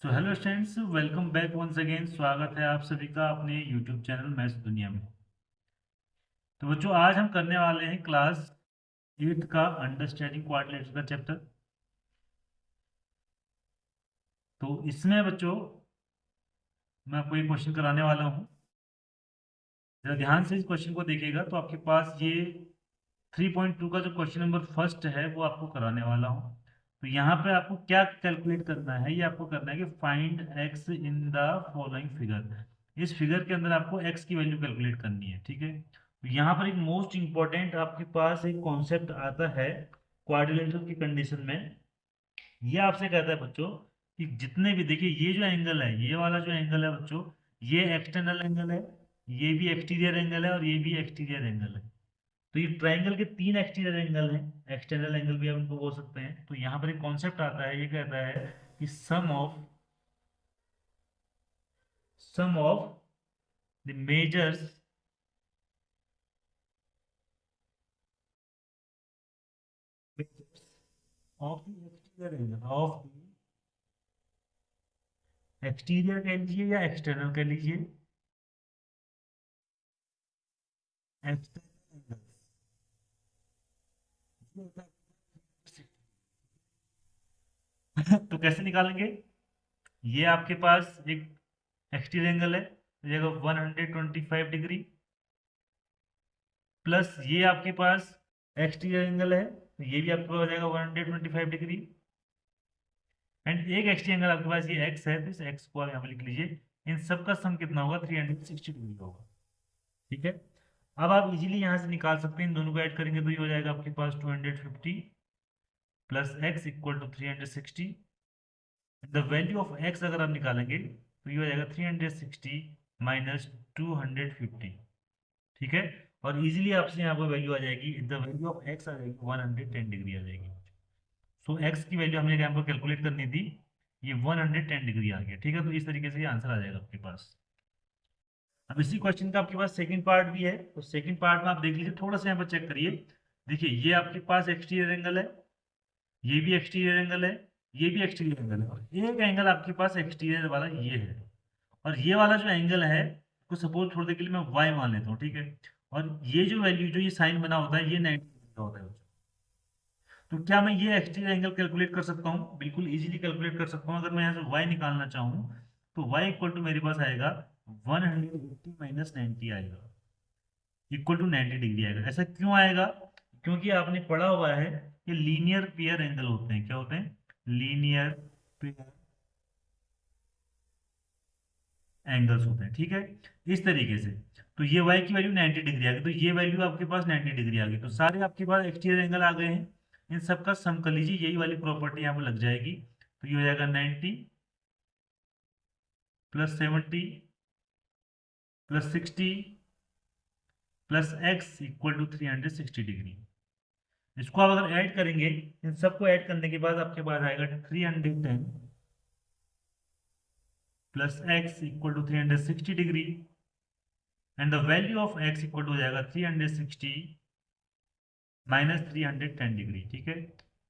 तो hello students, welcome back once again. स्वागत है आप सभी का अपने यूट्यूब चैनल मैथ्स दुनिया में। तो बच्चों, आज हम करने वाले हैं क्लास 8 का अंडरस्टैंडिंग क्वाड्रिलेटरल का चैप्टर। तो इसमें बच्चों मैं आपको एक क्वेश्चन कराने वाला हूँ। जरा ध्यान से इस क्वेश्चन को देखिएगा तो आपके पास ये 3.2 का जो क्वेश्चन नंबर फर्स्ट है वो आपको कराने वाला हूँ। तो यहाँ पे आपको क्या कैलकुलेट करना है, ये आपको करना है कि find x in the following figure. इस फिगर के अंदर आपको एक्स की वैल्यू कैलकुलेट करनी है, ठीक है। तो यहाँ पर एक मोस्ट इंपॉर्टेंट आपके पास एक कॉन्सेप्ट आता है क्वाड्रिलेटरल की कंडीशन में। ये आपसे कहता है बच्चों कि जितने भी, देखिए ये जो एंगल है, ये वाला जो एंगल है बच्चों, ये एक्सटर्नल एंगल है, ये भी एक्सटीरियर एंगल है और ये भी एक्सटीरियर एंगल है। तो ये ट्राइंगल के तीन एक्सटीरियर एंगल हैं, एक्सटर्नल एंगल भी आप उनको बोल सकते हैं। तो यहाँ पर एक कॉन्सेप्ट आता है, ये कहता है कि sum of the measures of the exterior angle of the exterior कह लीजिए या एक्सटर्नल कह लीजिए, एक्सटर्नल एंगल। तो कैसे निकालेंगे? ये आपके पास एक एक्सटीरियर एंगल है, तो ये 125 डिग्री, प्लस ये आपके पास एक्सटीरियर एंगल है, तो ये भी आपके पास हो जाएगा 125 डिग्री। एंड एक एक्सटीरियर एंगल आपके पास ये एक्स है, तो इस एक्स को आप यहाँ पे लिख लीजिए। इन सब का सम कितना होगा? 360 डिग्री होगा, ठीक है। अब आप इजीली यहाँ से निकाल सकते हैं, इन दोनों को ऐड करेंगे तो ये हो जाएगा आपके पास 250 plus x equal to 360। The value of x अगर आप निकालेंगे तो ये हो जाएगा 360 माइनस 250, ठीक है। और इजीली आपसे यहाँ पर वैल्यू आ जाएगी, द वैल्यू ऑफ एक्स आ जाएगी 110 डिग्री आ जाएगी। सो एक्स की वैल्यू हमने यहाँ पर कैलकुलेट करनी थी, ये 110 डिग्री आ गया, ठीक है। तो इस तरीके से ये आंसर आ जाएगा आपके पास। अब इसी क्वेश्चन का आपके पास सेकंड पार्ट भी है, तो सेकंड पार्ट में आप देख लीजिए, थोड़ा सा यहाँ पर चेक करिए। देखिए ये आपके पास एक्सटीरियर एंगल है, ये भी एक्सटीरियर एंगल है, ये भी एक्सटीरियर एंगल है, और एक एंगल आपके पास एक्सटीरियर वाला ये है। और ये वाला जो एंगल है, को सपोज थोड़ी देर के लिए मैं वाई मान लेता हूँ, ठीक है। और ये जो वैल्यू, जो ये साइन बना होता है, ये 90 डिग्री का होता है। तो क्या मैं ये एक्सटीरियर एंगल कैलकुलेट कर सकता हूँ? बिल्कुल इजीली कैलकुलेट कर सकता हूँ। अगर मैं यहाँ से y निकालना चाहूँ तो y इक्वल टू मेरे पास आएगा 180 माइनस 90 आएगा, इक्वल टू 90 डिग्री आएगा। ऐसा क्यों आएगा? क्योंकि आपने पढ़ा हुआ है कि लीनियर पेयर एंगल होते हैं। क्या होते हैं? लीनियर पेयर एंगल्स होते हैं, ठीक है। इस तरीके से तो ये y की वैल्यू 90 डिग्री आ गई, तो ये वैल्यू आपके पास 90 डिग्री आ गई, तो सारे आपके पास एक्सटीरियर एंगल आ गए हैं। इन सबका सम कर लीजिए, यही वाली प्रॉपर्टी यहाँ पर लग जाएगी। तो ये हो जाएगा 90 plus 70 plus 60 plus x equal to 360 degree. इसको आप अगर ऐड करेंगे, इन सबको ऐड करने के बाद आपके पास आएगा 310 plus x equal to 360 degree. And the value of x equal to हो जाएगा 360 माइनस 310 डिग्री, ठीक है।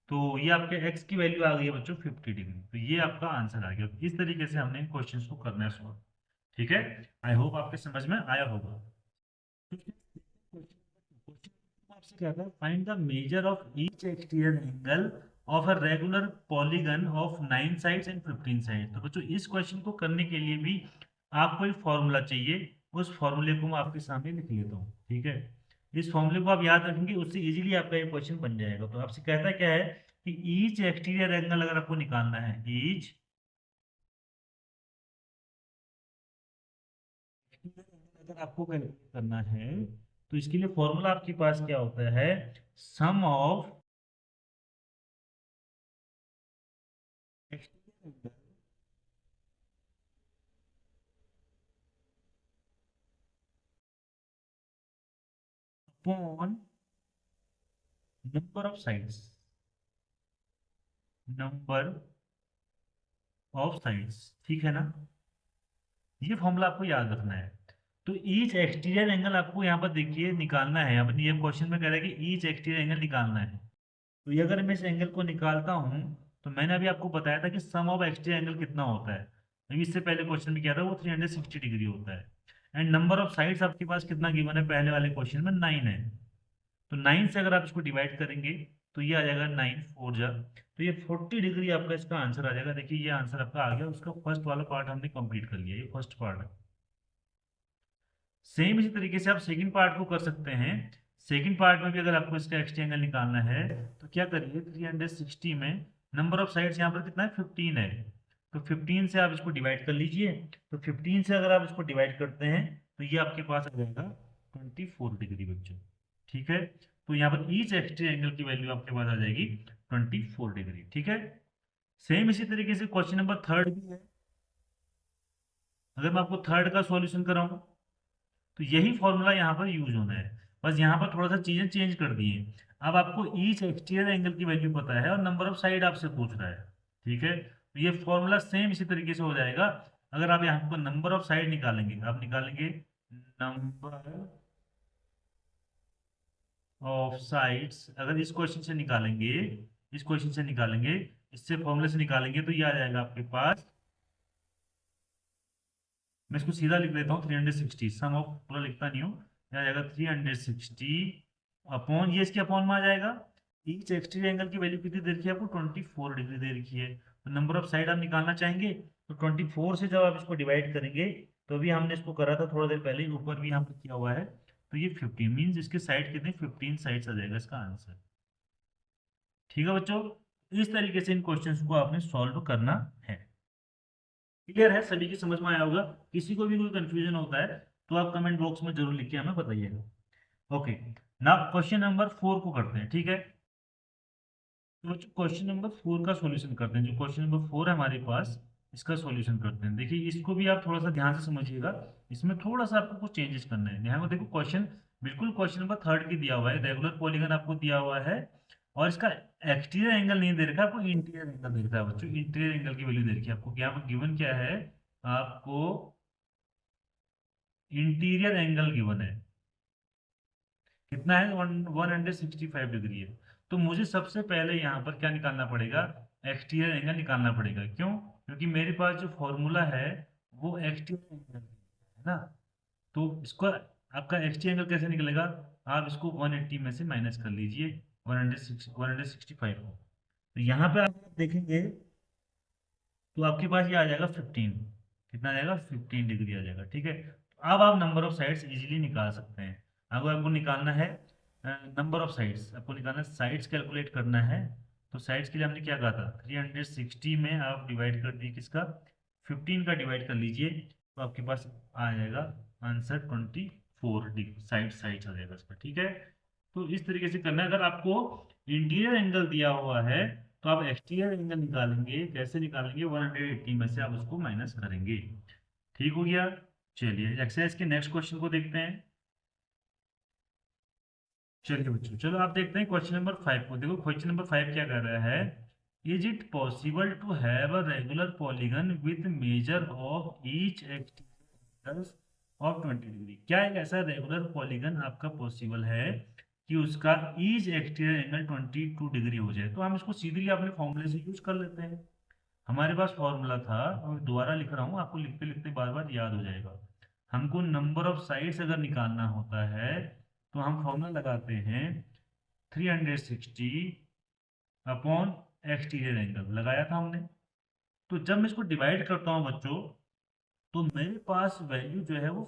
तो ये आपके एक्स की वैल्यू आ गई है बच्चों 50 डिग्री। तो ये आपका आंसर आ गया। इस तरीके से हमने क्वेश्चन को करना है सॉल्व, ठीक है। आई होप आपके समझ में आया होगा। आपसे क्या था? Find the major of each exterior angle of a regular polygon of 9 sides and 15 sides. तो बच्चों इस क्वेश्चन को करने के लिए भी आपको एक फॉर्मूला चाहिए, उस फॉर्मूले को मैं आपके सामने लिख लेता हूँ, ठीक है। इस फॉर्मूले को आप याद रखेंगे, उससे इजीली आपका ये क्वेश्चन बन जाएगा। तो आपसे कहता क्या है कि ईच एक्सटीरियर एंगल अगर आपको निकालना है, ईच अगर आपको कैलकुलेट करना है, तो इसके लिए फॉर्मूला आपके पास क्या होता है? Sum of exterior angle upon number of sides, number of sides, ठीक है ना। ये फॉर्मूला आपको याद रखना है। तो ईच एक्सटीरियर एंगल आपको यहाँ पर देखिए निकालना है। अपनी ये क्वेश्चन में कह रहा है कि ईच एक्सटीरियर एंगल निकालना है। तो ये अगर मैं इस एंगल को निकालता हूँ तो मैंने अभी आपको बताया था कि सम ऑफ एक्सटीरियर एंगल कितना होता है, अभी इससे पहले क्वेश्चन में क्या था, वो 360 डिग्री होता है। एंड नंबर ऑफ साइड्स आपके पास कितना गिवन है, पहले वाले क्वेश्चन में 9 है। तो 9 से अगर आप इसको डिवाइड करेंगे तो ये आ जाएगा 9 4 जा, तो ये 40 डिग्री आपका इसका आंसर आ जाएगा। देखिए ये आंसर आपका आ गया, उसका फर्स्ट वाला पार्ट हमने कंप्लीट कर लिया, ये फर्स्ट पार्ट है। सेम इसी तरीके से आप सेकंड पार्ट को कर सकते हैं। सेकंड पार्ट में भी अगर आपको इसका एक्सट्रा एंगल निकालना है तो क्या करिए, 360 में नंबर ऑफ साइड्स यहाँ पर कितना है, 15 है। तो 15 से आप इसको डिवाइड कर लीजिए। तो 15 से अगर आप इसको डिवाइड करते हैं तो ये आपके पास आ जाएगा 24 डिग्री बच्चों। ठीक है, तो यहाँ पर ईच एक्सट्रा एंगल की वैल्यू आपके पास आ जाएगी 24 डिग्री। ठीक है, सेम इसी तरीके से क्वेश्चन नंबर थर्ड भी है। अगर मैं आपको थर्ड का सॉल्यूशन कराऊं तो यही फॉर्मूला यहाँ पर यूज होना है, बस यहाँ पर थोड़ा सा चीजें चेंज कर दी हैं। अब आपको ईच एक्सटीरियर एंगल की वैल्यू पता है और नंबर ऑफ साइड आपसे पूछ रहा है। ठीक है, तो ये फॉर्मूला सेम इसी तरीके से हो जाएगा। अगर आप यहाँ पर नंबर ऑफ साइड निकालेंगे, आप निकालेंगे नंबर ऑफ साइड्स, अगर इस क्वेश्चन से निकालेंगे, इस क्वेश्चन से निकालेंगे, इससे फॉर्मूले से निकालेंगे तो ये आ जाएगा आपके पास, मैं इसको सीधा लिख लेता हूँ, 360 सम ऑफ, पूरा लिखता नहीं हूँ, यह आ जाएगा 360 अपॉन, ये इसके अपॉन में आ जाएगा। ईच एक्सटीरियर एंगल की वैल्यू कितनी दे रखी है आपको, 24 डिग्री दे रखी है। तो नंबर ऑफ साइड आप निकालना चाहेंगे तो 24 से जब आप इसको डिवाइड करेंगे, तो अभी हमने इसको करा था थोड़ा देर पहले, ऊपर भी यहाँ पर किया हुआ है, तो ये 15 मीन्स इसके साइड कितने, 15 साइड्स आ जाएगा इसका आंसर। ठीक है बच्चों, इस तरीके से इन क्वेश्चंस को आपने सॉल्व करना है। क्लियर है, सभी की समझ में आया होगा। किसी को भी कोई कंफ्यूजन होता है तो आप कमेंट बॉक्स में जरूर लिख के हमें बताइएगा। ओके, नाउ क्वेश्चन नंबर 4 को करते हैं। ठीक है, तो बच्चों क्वेश्चन नंबर 4 का सॉल्यूशन करते हैं। जो क्वेश्चन नंबर 4 है हमारे पास, इसका सॉल्यूशन करते हैं। देखिए इसको भी आप थोड़ा सा ध्यान से समझिएगा, इसमें थोड़ा सा आपको कुछ चेंजेस करना है। यहाँ पर देखो क्वेश्चन बिल्कुल क्वेश्चन नंबर 3 की दिया हुआ है, रेगुलर पॉलीगन आपको दिया हुआ है, और इसका एक्सटीरियर एंगल नहीं दे रखा है आपको, इंटीरियर एंगल दे रखा है बच्चों। इंटीरियर एंगल की वैल्यू दे रखी है आपको, यहाँ पर गिवन क्या है आपको, इंटीरियर एंगल गिवन है, कितना है, 165 डिग्री है। तो मुझे सबसे पहले यहाँ पर क्या निकालना पड़ेगा, एक्सटीरियर एंगल निकालना पड़ेगा। क्यों, क्योंकि मेरे पास जो फॉर्मूला है वो एक्सटीरियर एंगल है ना। तो इसको आपका एक्सटीरियर एंगल कैसे निकलेगा, आप इसको 180 में से माइनस कर लीजिए 165 को। तो यहाँ पे आप देखेंगे तो आपके पास ये आ जाएगा 15, कितना आ जाएगा, 15 डिग्री आ जाएगा। ठीक है, तो अब आप नंबर ऑफ साइड्स इजीली निकाल सकते हैं। अगर आपको निकालना है नंबर ऑफ साइड्स, आपको निकालना है साइड्स कैलकुलेट करना है, तो साइड्स के लिए हमने क्या कहा था, 360 में आप डिवाइड कर दिए किसका, 15 का डिवाइड कर लीजिए, तो आपके पास आ जाएगा आंसर 24 डिग्री, साइड्स आ जाएगा इसका। ठीक है, तो इस तरीके से करना है। अगर आपको इंटीरियर एंगल दिया हुआ है तो आप एक्सटीरियर एंगल निकालेंगे, कैसे निकालेंगे, 180 में से आप उसको माइनस करेंगे। ठीक हो गया, चलिए एक्सरसाइज के नेक्स्ट क्वेश्चन को देखते हैं। चलिए बच्चों, चलो आप देखते हैं क्वेश्चन नंबर 5 को। देखो क्वेश्चन नंबर 5 क्या कर रहा है, is it possible to have a regular polygon with measure of each exterior of 20 degree. क्या एक ऐसा रेगुलर पॉलीगन आपका पॉसिबल है कि उसका ईच एक्सटीरियर एंगल 22 डिग्री हो जाए। तो हम इसको सीधे अपने फॉर्मूले से यूज कर लेते हैं। हमारे पास फॉर्मूला था, और दोबारा लिख रहा हूँ, आपको लिखते लिखते बार बार याद हो जाएगा। हमको नंबर ऑफ साइड्स अगर निकालना होता है तो हम फॉर्मूला लगाते हैं 360 अपॉन एक्सटीरियर एंगल, लगाया था हमने। तो जब मैं इसको डिवाइड करता हूँ बच्चों, तो मेरे पास वैल्यू जो है वो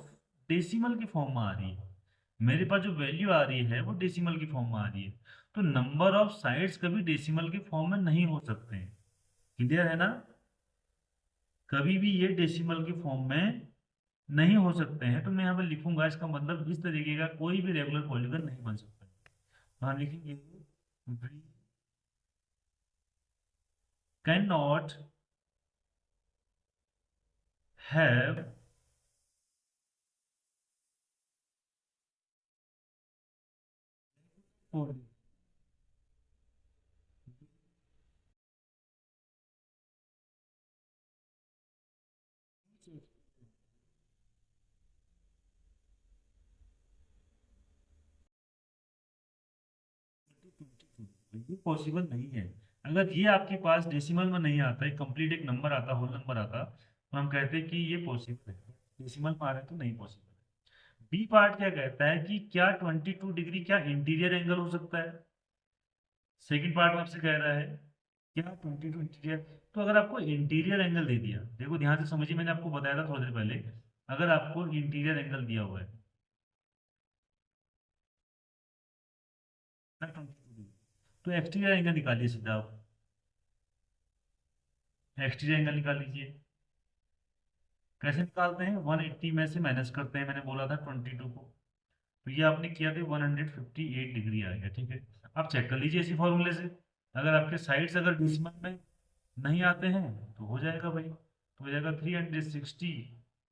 डेसिमल की फॉर्म में आ रही है। मेरे पास जो वैल्यू आ रही है वो डेसिमल की फॉर्म में आ रही है। तो नंबर ऑफ साइड्स कभी डेसिमल की फॉर्म में नहीं हो सकते हैं। क्लियर है ना, कभी भी ये डेसिमल की फॉर्म में नहीं हो सकते हैं। तो मैं यहाँ पर लिखूंगा, इसका मतलब इस तरीके का कोई भी रेगुलर पॉलीगन नहीं बन सकता। तो हम लिखेंगे वी कैन नॉट हैव ये पॉसिबल नहीं है। अगर ये आपके पास डेसिमल में नहीं आता है, कंप्लीट एक नंबर आता, होल नंबर आता, तो हम कहते हैं कि ये पॉसिबल है। डेसिमल में आ रहा है तो नहीं पॉसिबल है। बी पार्ट क्या कहता है कि क्या 22 डिग्री क्या इंटीरियर एंगल हो सकता है। सेकंड पार्ट में आपसे कह रहा है क्या 22 इंटीरियर। तो अगर आपको इंटीरियर एंगल दे दिया, देखो ध्यान से समझिए, मैंने आपको बताया था थोड़ी देर पहले, अगर आपको इंटीरियर एंगल दिया हुआ है ना 22 डिग्री, तो एक्सटीरियर एंगल निकालिए सीधा आप। एक्सटीरियर एंगल निकाल लीजिए। कैसे निकालते हैं, 180 में से माइनस करते हैं, मैंने बोला था 22 को, तो ये आपने किया था 158 डिग्री आ गया। ठीक है, आप चेक कर लीजिए इसी फॉर्मूले से। अगर आपके साइड्स अगर डेसिमल में नहीं आते हैं तो हो जाएगा भाई, तो हो जाएगा 360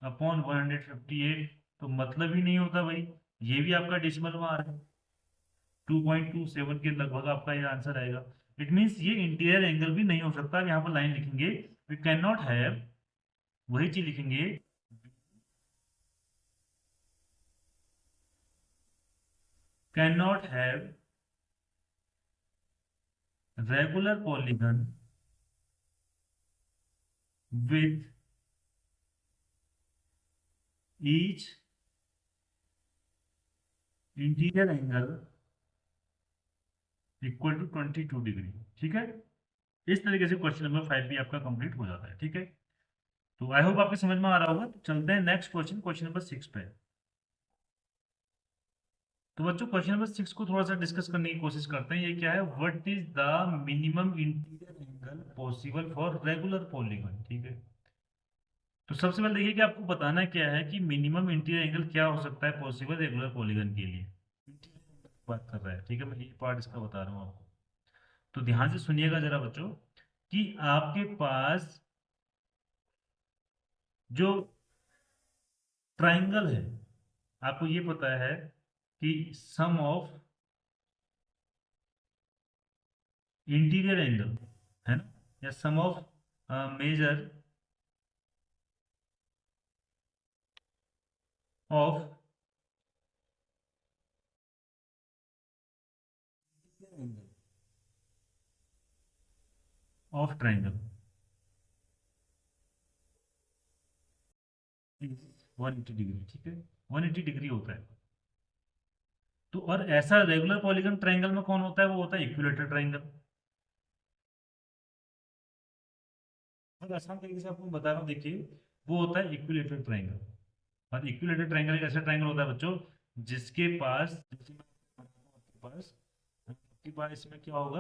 अपॉन 158। तो मतलब ही नहीं होता भाई, ये भी आपका डेसिमल में आ रहा है, 2.27 के लगभग आपका ये आंसर आएगा। इट मीन्स ये इंटीरियर एंगल भी नहीं हो सकता। यहाँ पर लाइन लिखेंगे, वी कैन नॉट हैव, वही चीज लिखेंगे, can not have regular polygon with each interior angle equal to 22 degree. ठीक है, इस तरीके से क्वेश्चन नंबर 5 भी आपका कंप्लीट हो जाता है। ठीक है, तो आई होप आपके समझ में आ रहा होगा। तो चलते हैं नेक्स्ट क्वेश्चन, क्वेश्चन नंबर 6 पे। तो बच्चों क्वेश्चन नंबर 6 को थोड़ा सा डिस्कस करने की कोशिश करते हैं। ये क्या है, what is the minimum interior angle possible for regular polygon. ठीक है, तो सबसे पहले देखिए कि आपको बताना क्या है कि मिनिमम इंटीरियर एंगल क्या हो सकता है पॉसिबल रेगुलर पॉलीगन के लिए। बात कर रहा है, ठीक है, मैं ये पार्ट इसका बता रहा हूँ आपको। तो ध्यान से सुनिएगा जरा बच्चों, कि आपके पास जो ट्राइंगल है, आपको ये पता है कि सम ऑफ इंटीरियर एंगल है ना, या sum of measure of of triangle is 180 degree. ठीक है, 180 डिग्री होता है। तो और ऐसा रेगुलर पॉलीगन ट्राइंगल में कौन होता है, वो होता है इक्विलेटरल ट्राइंगल। बहुत आसान तरीके से आपको बता रहा हूँ, देखिए, वो होता है इक्विलेटरल ट्राइंगल। और इक्विलेटरल ट्राइंगल एक ऐसा ट्राइंगल होता है बच्चों जिसके पास, जैसे मैं आपके पास इसमें क्या होगा,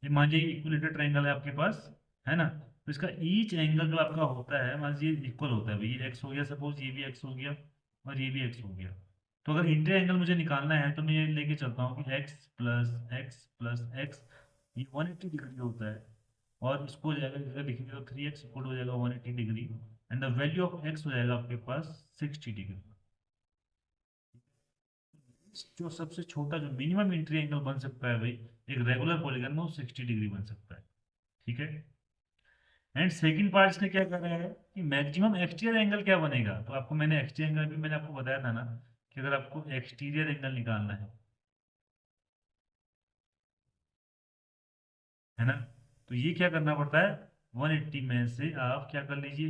ये मान लीजिए इक्विलेटरल ट्राइंगल है आपके पास, है ना, तो इसका ईच एंगल जो आपका होता है, मान लीजिए इक्वल होता है, ये एक्स हो गया, सपोज ये भी एक्स हो गया और ये भी एक्स हो गया। तो अगर इंटीरियर एंगल मुझे निकालना है तो मैं ये लेके चलता हूँ कि एक्स प्लस एक्स, ये 180 डिग्री होता है। और इसको हो जाएगा, अगर लिखेंगे तो 3x इक्वल हो जाएगा 180 degree, and the value of x हो जाएगा आपके पास 60 डिग्री। जो सबसे छोटा जो मिनिमम इंटीरियर एंगल बन सकता है भाई एक रेगुलर पॉलीगन में, वो 60 डिग्री बन सकता है। ठीक है, एंड सेकंड पार्ट इसने क्या कर रहा है कि मैक्सिमम एक्सटीरियर एंगल क्या बनेगा। तो आपको मैंने एक्सटीरियर एंगल भी मैंने आपको बताया था ना, कि अगर आपको एक्सटीरियर एंगल निकालना है ना, तो ये क्या करना पड़ता है, 180 में से आप क्या कर लीजिए,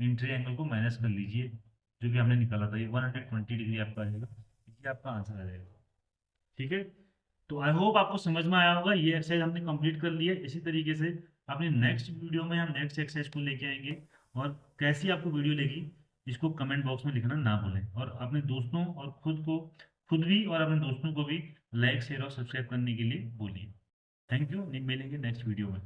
इंटीरियर एंगल को माइनस कर लीजिए, जो कि हमने निकाला था, ये 120 डिग्री आपका आ जाएगा, ये आपका आंसर आ जाएगा। ठीक है, तो आई होप आपको समझ में आया होगा। ये एक्सरसाइज हमने कंप्लीट कर ली है। इसी तरीके से अपने नेक्स्ट वीडियो में हम नेक्स्ट एक्सरसाइज को लेके आएंगे, और कैसी आपको वीडियो लगी इसको कमेंट बॉक्स में लिखना ना भूलें, और अपने दोस्तों और खुद भी और अपने दोस्तों को भी लाइक शेयर और सब्सक्राइब करने के लिए बोलिए। थैंक यू, मिलेंगे नेक्स्ट वीडियो में।